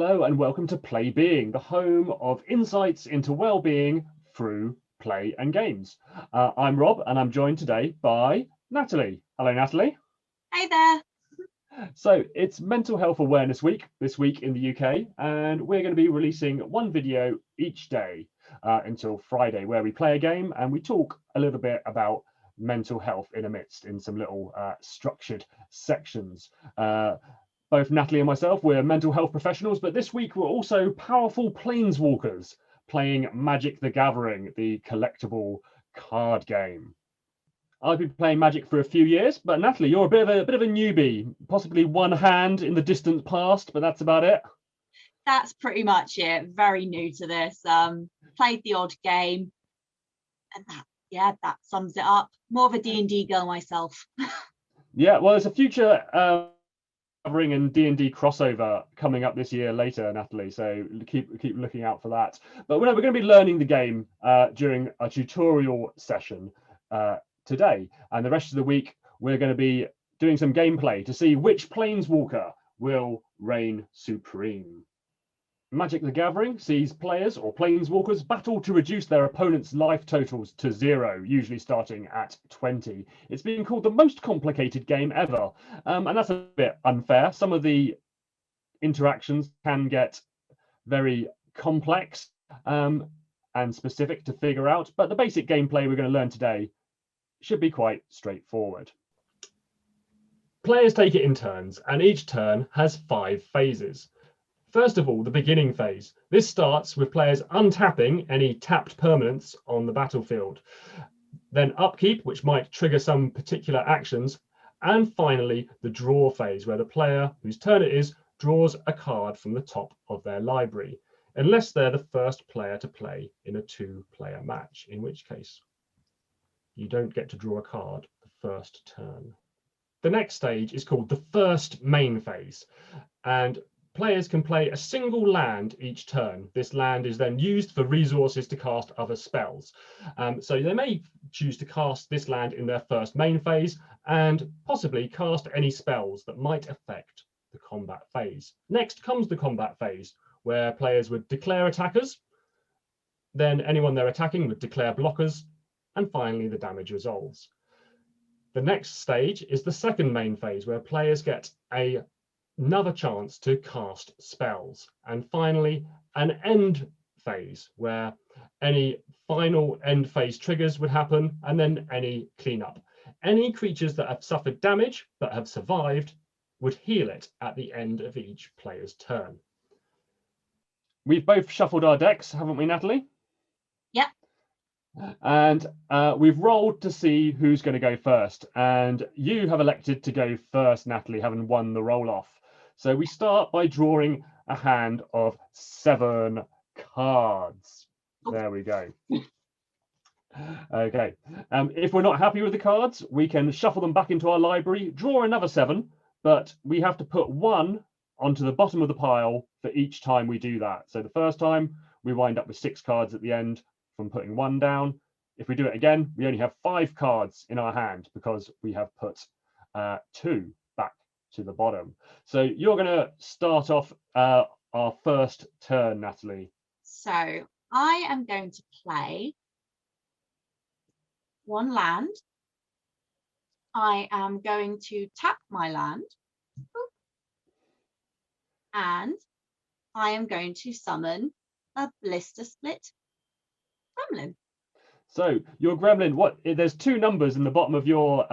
Hello and welcome to Play Being, the home of insights into well-being through play and games. I'm Rob and I'm joined today by Natalie. Hello, Natalie. Hey there. So it's Mental Health Awareness Week this week in the UK, and we're going to be releasing one video each day until Friday, where we play a game and we talk a little bit about mental health in some little structured sections. Both Natalie and myself, we're mental health professionals, but this week we're also powerful Planeswalkers playing Magic the Gathering, the collectible card game. I've been playing Magic for a few years, but Natalie, you're a bit of a newbie, possibly one hand in the distant past, but that's about it. That's pretty much it. Very new to this. Played the odd game, and that sums it up. More of a D&D girl myself. Yeah, well, there's a future Gathering and D&D crossover coming up this year later, Natalie, so keep looking out for that. But we're going to be learning the game during a tutorial session today, and the rest of the week we're going to be doing some gameplay to see which Planeswalker will reign supreme. Magic the Gathering sees players or Planeswalkers battle to reduce their opponent's life totals to 0, usually starting at 20. It's been called the most complicated game ever, and that's a bit unfair. Some of the interactions can get very complex and specific to figure out, but the basic gameplay we're going to learn today should be quite straightforward. Players take it in turns, and each turn has 5 phases. First of all, the beginning phase. This starts with players untapping any tapped permanents on the battlefield. Then upkeep, which might trigger some particular actions. And finally, the draw phase, where the player whose turn it is draws a card from the top of their library, unless they're the first player to play in a 2-player match, in which case you don't get to draw a card the first turn. The next stage is called the first main phase, and players can play a single land each turn. This land is then used for resources to cast other spells. So they may choose to cast this land in their first main phase and possibly cast any spells that might affect the combat phase. Next comes the combat phase, where players would declare attackers, then anyone they're attacking would declare blockers, and finally the damage resolves. The next stage is the second main phase, where players get another chance to cast spells, and finally an end phase where any final end phase triggers would happen, and then any cleanup. Any creatures that have suffered damage but have survived would heal it at the end of each player's turn. We've both shuffled our decks, haven't we, Natalie? Yep. And we've rolled to see who's going to go first, and you have elected to go first, Natalie, having won the roll off. So we start by drawing a hand of 7 cards. There we go. Okay. If we're not happy with the cards, we can shuffle them back into our library, draw another 7, but we have to put 1 onto the bottom of the pile for each time we do that. So the first time we wind up with 6 cards at the end from putting 1 down. If we do it again, we only have 5 cards in our hand because we have put 2 back to the bottom. So you're going to start off our first turn, Natalie. So I am going to play 1 land. I am going to tap my land. And I am going to summon a Blister Split Gremlin. So your gremlin, there's 2 numbers in the bottom of your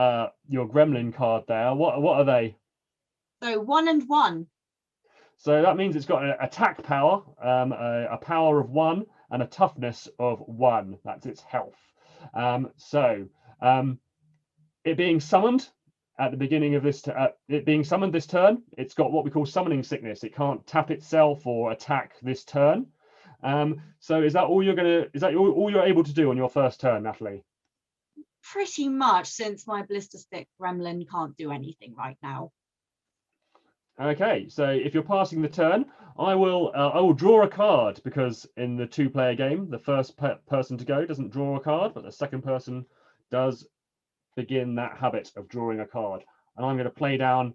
gremlin card there. What are they? So 1 and 1. So that means it's got an attack power, a power of 1, and a toughness of 1. That's its health. It being summoned at the beginning of this, this turn, it's got what we call summoning sickness. It can't tap itself or attack this turn. So is that all you're able to do on your first turn, Natalie? Pretty much, since my Blister Split Gremlin can't do anything right now. Okay, so if you're passing the turn, I will draw a card, because in the 2-player game, the first person to go doesn't draw a card, but the second person does begin that habit of drawing a card. And I'm going to play down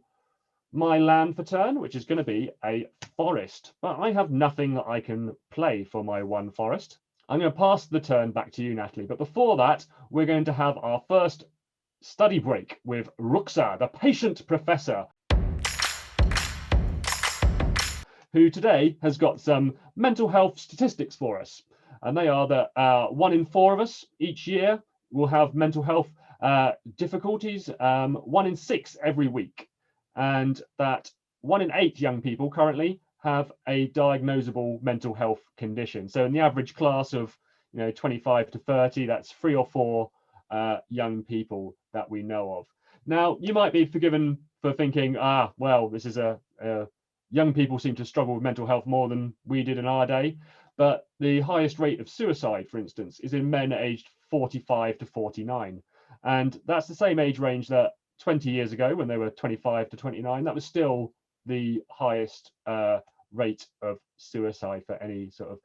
my land for turn, which is going to be a forest, but I have nothing that I can play for my one forest. I'm going to pass the turn back to you, Natalie, but before that, we're going to have our first study break with Ruxa, the patient professor, who today has got some mental health statistics for us. And they are that 1 in 4 of us each year will have mental health difficulties, 1 in 6 every week, and that 1 in 8 young people currently have a diagnosable mental health condition. So in the average class of 25 to 30, that's 3 or 4 young people that we know of. Now, you might be forgiven for thinking, well, this is young people seem to struggle with mental health more than we did in our day. But the highest rate of suicide, for instance, is in men aged 45 to 49. And that's the same age range that 20 years ago, when they were 25 to 29, that was still the highest rate of suicide for any sort of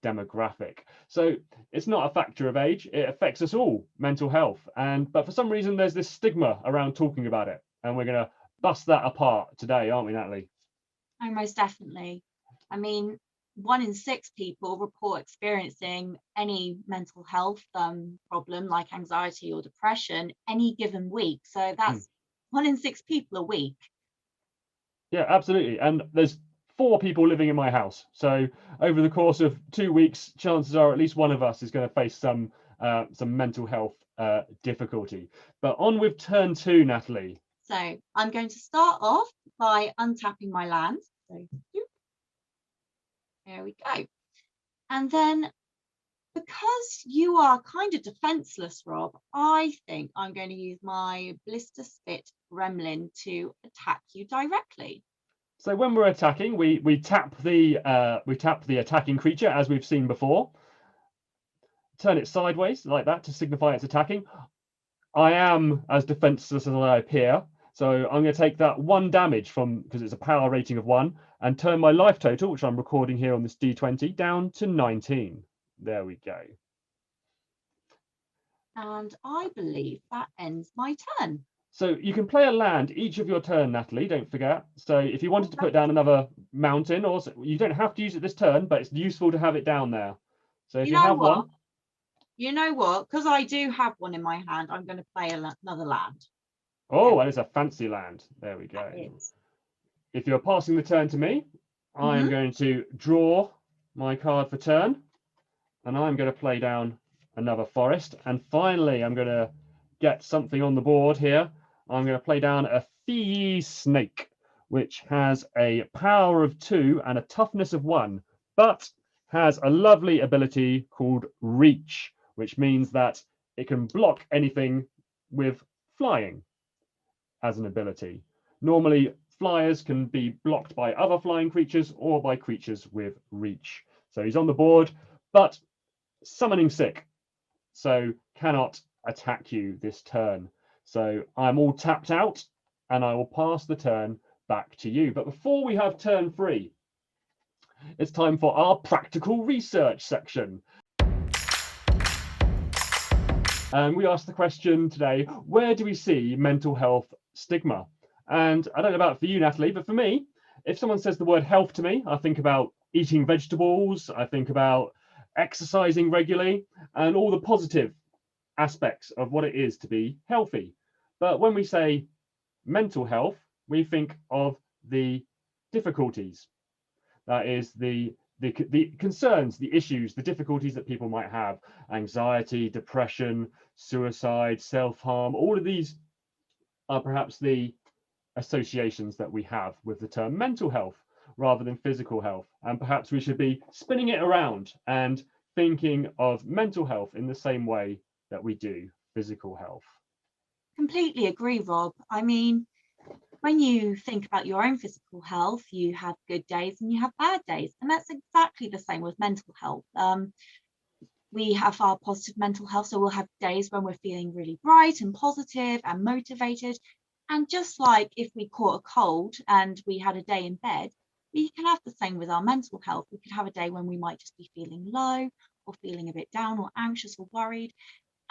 demographic. So it's not a factor of age, it affects us all, mental health. But for some reason, there's this stigma around talking about it. And we're going to bust that apart today, aren't we, Natalie? Oh, most definitely. I mean, 1 in 6 people report experiencing any mental health problem like anxiety or depression any given week. So that's 1 in 6 people a week. Yeah, absolutely. And there's 4 people living in my house. So over the course of 2 weeks, chances are at least one of us is going to face some mental health difficulty. But on with turn 2, Natalie. So I'm going to start off by untapping my land. So there we go. And then because you are kind of defenseless, Rob, I think I'm going to use my Blister Spit Gremlin to attack you directly. So when we're attacking, we tap the attacking creature as we've seen before. Turn it sideways like that to signify it's attacking. I am as defenseless as I appear, so I'm going to take that 1 damage because it's a power rating of 1, and turn my life total, which I'm recording here on this D20, down to 19. There we go. And I believe that ends my turn. So you can play a land each of your turn, Natalie, don't forget. So if you wanted to put down another mountain, or you don't have to use it this turn, but it's useful to have it down there. So if you have one. You know what? Because I do have one in my hand, I'm going to play another land. Oh, and it's a fancy land. There we go. If you're passing the turn to me, I'm going to draw my card for turn, and I'm going to play down another forest. And finally, I'm going to get something on the board here. I'm going to play down a Fee Snake, which has a power of 2 and a toughness of 1, but has a lovely ability called Reach, which means that it can block anything with flying as an ability. Normally, flyers can be blocked by other flying creatures or by creatures with Reach. So he's on the board, but summoning sick, so cannot attack you this turn. So I'm all tapped out, and I will pass the turn back to you. But before we have turn 3, it's time for our practical research section. And we asked the question today, where do we see mental health stigma? And I don't know about for you, Natalie, but for me, if someone says the word health to me, I think about eating vegetables, I think about exercising regularly, and all the positive aspects of what it is to be healthy. But when we say mental health, we think of the difficulties. That is the concerns, the issues, the difficulties that people might have: anxiety, depression, suicide, self-harm. All of these are perhaps the associations that we have with the term mental health rather than physical health. And perhaps we should be spinning it around and thinking of mental health in the same way that we do physical health. Completely agree, Rob. I mean, when you think about your own physical health, you have good days and you have bad days. And that's exactly the same with mental health. We have our positive mental health, so we'll have days when we're feeling really bright and positive and motivated. And just like if we caught a cold and we had a day in bed, we can have the same with our mental health. We could have a day when we might just be feeling low or feeling a bit down or anxious or worried.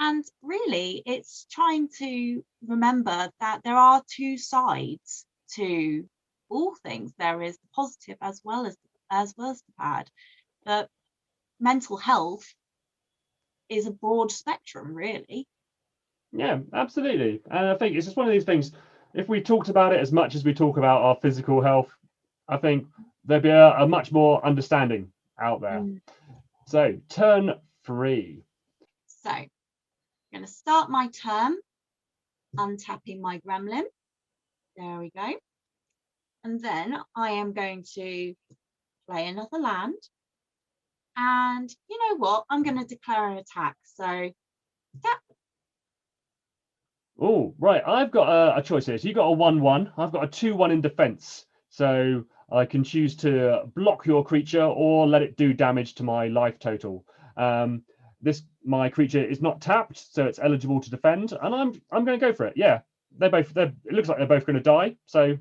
And really, it's trying to remember that there are 2 sides to all things. There is the positive as well as the bad. But mental health is a broad spectrum, really. Yeah, absolutely. And I think it's just one of these things. If we talked about it as much as we talk about our physical health, I think there'd be a much more understanding out there. So turn 3. So I'm going to start my turn untapping my gremlin. There we go. And then I am going to play another land. And you know what? I'm going to declare an attack. So tap. Oh, right. I've got a choice here. So you got a 1/1. I've got a 2/1 in defense. So I can choose to block your creature or let it do damage to my life total. My creature is not tapped, so it's eligible to defend, and I'm going to go for it. Yeah, it looks like they're both going to die. So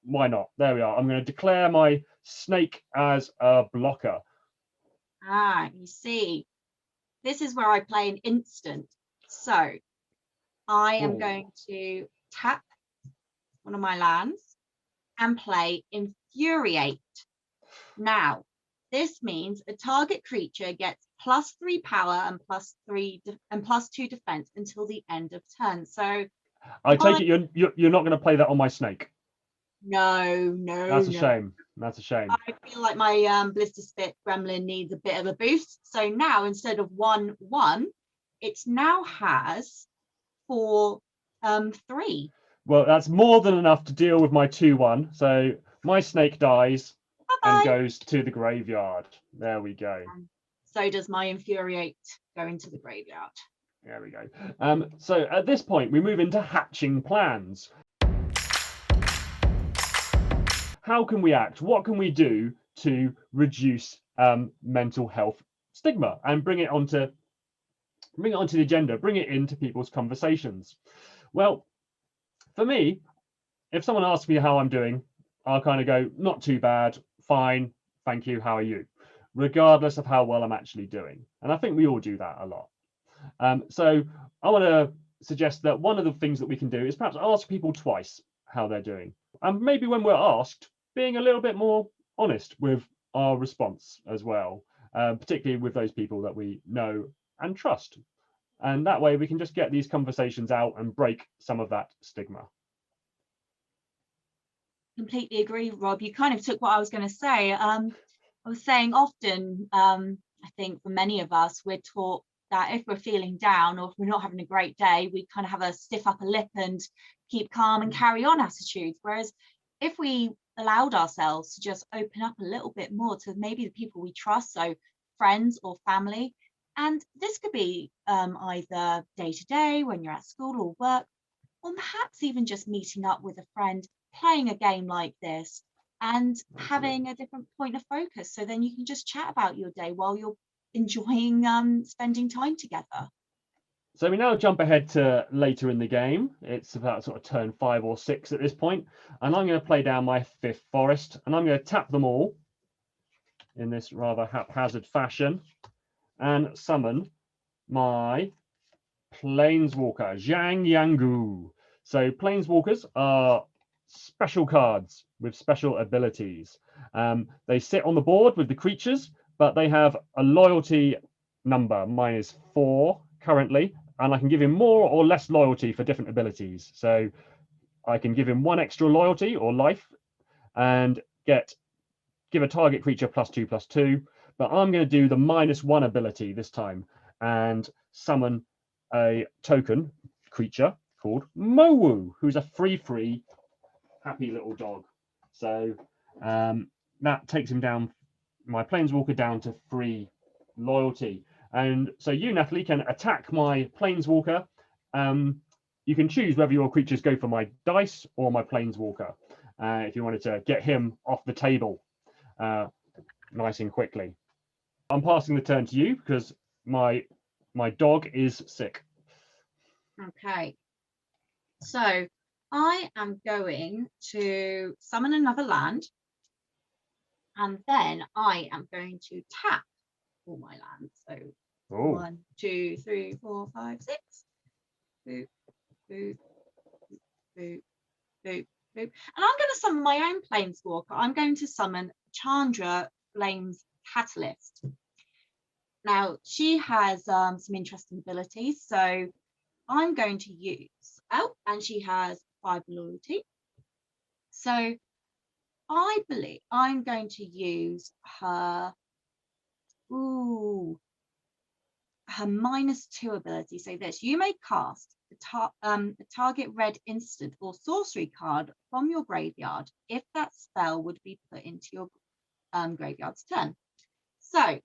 why not? There we are. I'm going to declare my snake as a blocker. You see, this is where I play an instant. So I am going to tap one of my lands and play Infuriate. Now, this means a target creature gets +3 power and +2 defense until the end of turn. So I take it you're not going to play that on my snake. No. That's a shame. That's a shame. I feel like my Blister Spit Gremlin needs a bit of a boost. So now instead of 1/1, it now has 4/3. Well, that's more than enough to deal with my 2/1. So my snake dies and goes to the graveyard. There we go. And so does my Infuriate go into the graveyard. There we go. So at this point, we move into hatching plans. How can we act? What can we do to reduce mental health stigma and bring it onto the agenda, bring it into people's conversations? Well, for me, if someone asks me how I'm doing, I'll kind of go, not too bad, fine, thank you, how are you? Regardless of how well I'm actually doing. And I think we all do that a lot. So I want to suggest that one of the things that we can do is perhaps ask people twice how they're doing. And maybe when we're asked, being a little bit more honest with our response as well, particularly with those people that we know and trust. And that way we can just get these conversations out and break some of that stigma. Completely agree, Rob. You kind of took what I was going to say. I was saying often, I think for many of us, we're taught that if we're feeling down or if we're not having a great day, we kind of have a stiff upper lip and keep calm and carry on attitude. Whereas if we allowed ourselves to just open up a little bit more to maybe the people we trust, so friends or family, and this could be either day to day when you're at school or work, or perhaps even just meeting up with a friend, playing a game like this and having a different point of focus. So then you can just chat about your day while you're enjoying spending time together. So we now jump ahead to later in the game. It's about sort of turn 5 or 6 at this point, and I'm going to play down my 5th forest, and I'm going to tap them all in this rather haphazard fashion and summon my Planeswalker, Zhang Yangu. So Planeswalkers are special cards with special abilities. They sit on the board with the creatures, but they have a loyalty number. Mine is 4 currently, and I can give him more or less loyalty for different abilities. So I can give him 1 extra loyalty or life and give a target creature +2/+2, but I'm going to do the -1 ability this time and summon a token creature called Mowu, who's a 3/3 happy little dog. So that takes him down, my Planeswalker, down to 3 loyalty. And so you, Natalie, can attack my Planeswalker. You can choose whether your creatures go for my dice or my Planeswalker if you wanted to get him off the table nice and quickly. I'm passing the turn to you because my dog is sick. Okay. So I am going to summon another land, and then I am going to tap all my lands. So 1, 2, 3, 4, 5, 6. Boop, boop, boop, boop, And I'm going to summon my own Planeswalker. I'm going to summon Chandra Flames Catalyst. Now, she has some interesting abilities. So I'm going to use, and she has 5 loyalty. So I believe I'm going to use her, her -2 ability. So this, you may cast the target red instant or sorcery card from your graveyard if that spell would be put into your graveyard's turn. So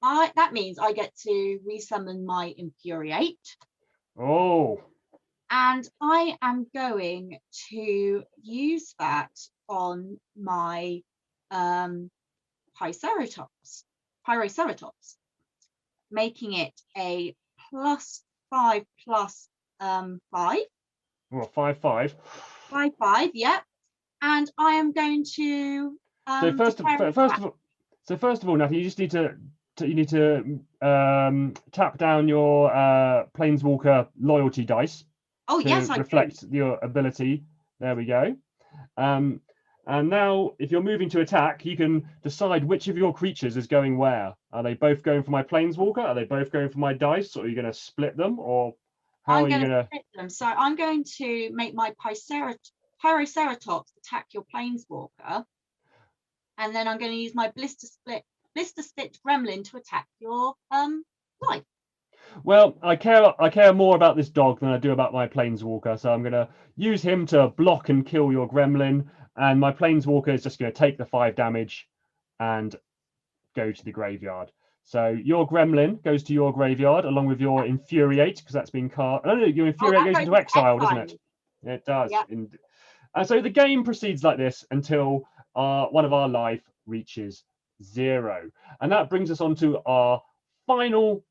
that means I get to resummon my Infuriate. Oh. And I am going to use that on my Pyroceratops, making it a +5/+5. Well, 5/5. 5/5, yeah. And I am going to So first of all, Natalie, you just need to tap down your Planeswalker loyalty dice. Oh, yes, I reflect your ability. There we go. And now, if you're moving to attack, you can decide which of your creatures is going where. Are they both going for my Planeswalker? Are they both going for my dice? Or are you going to split them? Or how are you going to split them? So I'm going to make my Pyroceratops attack your Planeswalker. And then I'm going to use my Blister Spit Gremlin to attack your life. Well, I care more about this dog than I do about my Planeswalker, so I'm going to use him to block and kill your Gremlin, and my Planeswalker is just going to take the 5 damage and go to the graveyard. So your Gremlin goes to your graveyard along with your Infuriate, because that's been cast. Oh no, your Infuriate goes into exile, doesn't it? It does. Yep. And so the game proceeds like this until one of our life reaches 0, and that brings us on to our final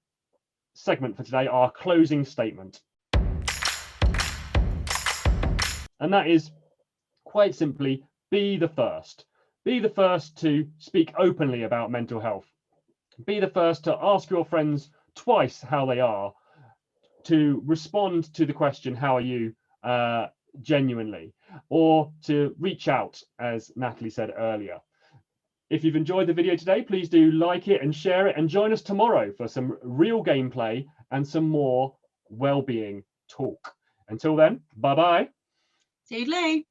segment for today, our closing statement. And that is quite simply, be the first. Be the first to speak openly about mental health. Be the first to ask your friends twice how they are, to respond to the question, how are you, genuinely, or to reach out, as Natalie said earlier. If you've enjoyed the video today, please do like it and share it, and join us tomorrow for some real gameplay and some more well-being talk. Until then, bye-bye. Toodaloo.